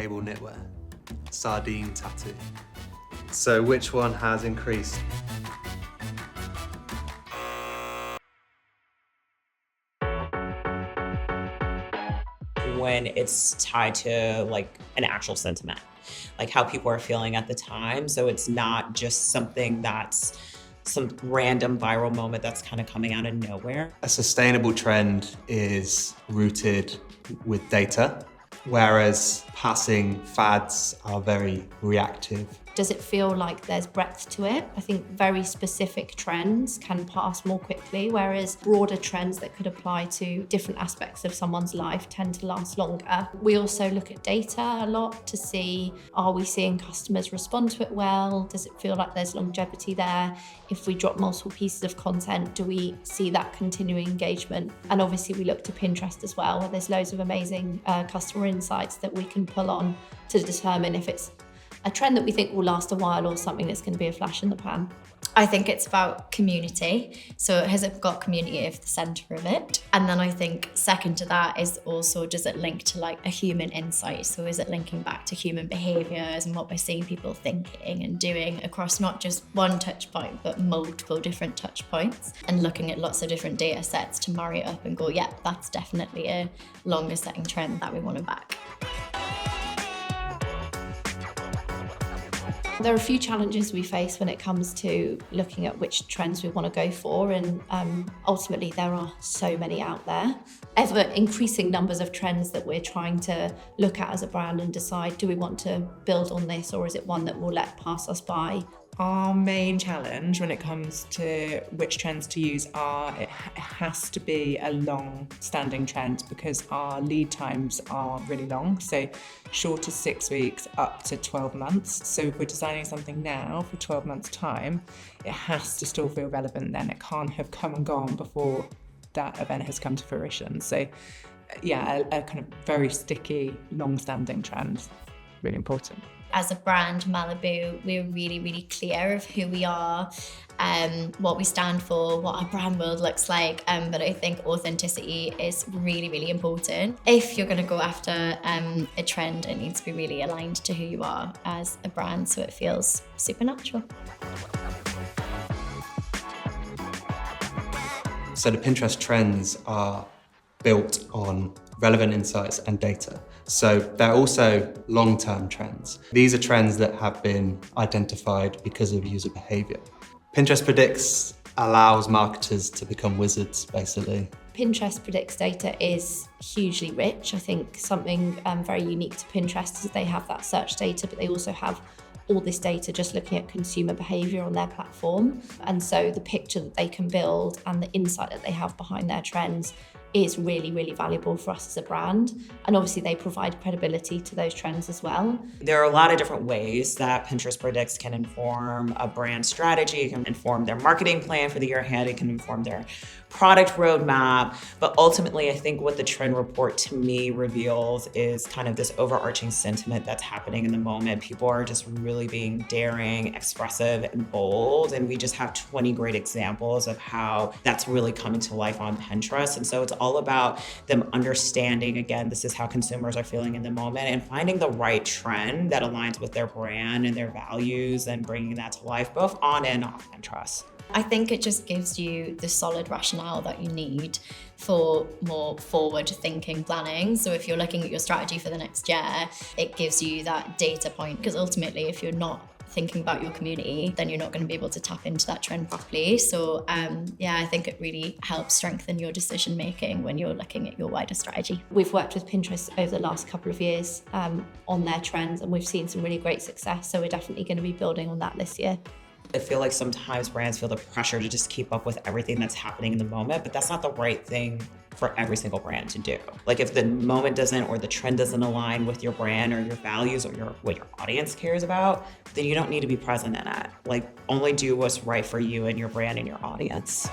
cable knitwear, sardine tattoo. So which one has increased? When it's tied to like an actual sentiment, like how people are feeling at the time. So it's not just something that's some random viral moment that's kind of coming out of nowhere. A sustainable trend is rooted with data, whereas passing fads are very reactive. Does it feel like there's breadth to it? I think very specific trends can pass more quickly, whereas broader trends that could apply to different aspects of someone's life tend to last longer. We also look at data a lot to see, are we seeing customers respond to it well? Does it feel like there's longevity there? If we drop multiple pieces of content, do we see that continuing engagement? And obviously we look to Pinterest as well, where there's loads of amazing customer insights that we can pull on to determine if it's a trend that we think will last a while or something that's going to be a flash in the pan. I think it's about community. So has it got community at the centre of it? And then I think second to that is also, does it link to like a human insight? So is it linking back to human behaviours and what we're seeing people thinking and doing across not just one touch point, but multiple different touch points, and looking at lots of different data sets to marry it up and go, yeah, that's definitely a longer setting trend that we want to back. There are a few challenges we face when it comes to looking at which trends we want to go for, and ultimately there are so many out there. Ever increasing numbers of trends that we're trying to look at as a brand and decide, do we want to build on this, or is it one that will let pass us by? Our main challenge when it comes to which trends to use it has to be a long-standing trend, because our lead times are really long. So short as 6 weeks up to 12 months. So if we're designing something now for 12 months time, it has to still feel relevant then. It can't have come and gone before that event has come to fruition. So yeah, a kind of very sticky, long-standing trend, really important. As a brand, Malibu, we're really, really clear of who we are, what we stand for, what our brand world looks like. But I think authenticity is really, really important. If you're going to go after a trend, it needs to be really aligned to who you are as a brand, so it feels supernatural. So the Pinterest trends are built on relevant insights and data. So they're also long-term trends. These are trends that have been identified because of user behavior. Pinterest Predicts allows marketers to become wizards, basically. Pinterest Predicts data is hugely rich. I think something very unique to Pinterest is they have that search data, but they also have all this data just looking at consumer behavior on their platform. And so the picture that they can build and the insight that they have behind their trends is really, really valuable for us as a brand. And obviously they provide credibility to those trends as well. There are a lot of different ways that Pinterest Predicts can inform a brand strategy. It can inform their marketing plan for the year ahead. It can inform their product roadmap. But ultimately, I think what the trend report to me reveals is kind of this overarching sentiment that's happening in the moment. People are just really being daring, expressive, and bold. And we just have 20 great examples of how that's really coming to life on Pinterest. And so it's all about them understanding, again, this is how consumers are feeling in the moment, and finding the right trend that aligns with their brand and their values and bringing that to life, both on and off Pinterest. I think it just gives you the solid rationale that you need for more forward-thinking planning. So if you're looking at your strategy for the next year, it gives you that data point, because ultimately if you're not thinking about your community, then you're not going to be able to tap into that trend properly. So yeah, I think it really helps strengthen your decision making when you're looking at your wider strategy. We've worked with Pinterest over the last couple of years on their trends, and we've seen some really great success. So we're definitely going to be building on that this year. I feel like sometimes brands feel the pressure to just keep up with everything that's happening in the moment, but that's not the right thing for every single brand to do. Like if the moment doesn't, or the trend doesn't align with your brand or your values or what your audience cares about, then you don't need to be present in it. Like only do what's right for you and your brand and your audience.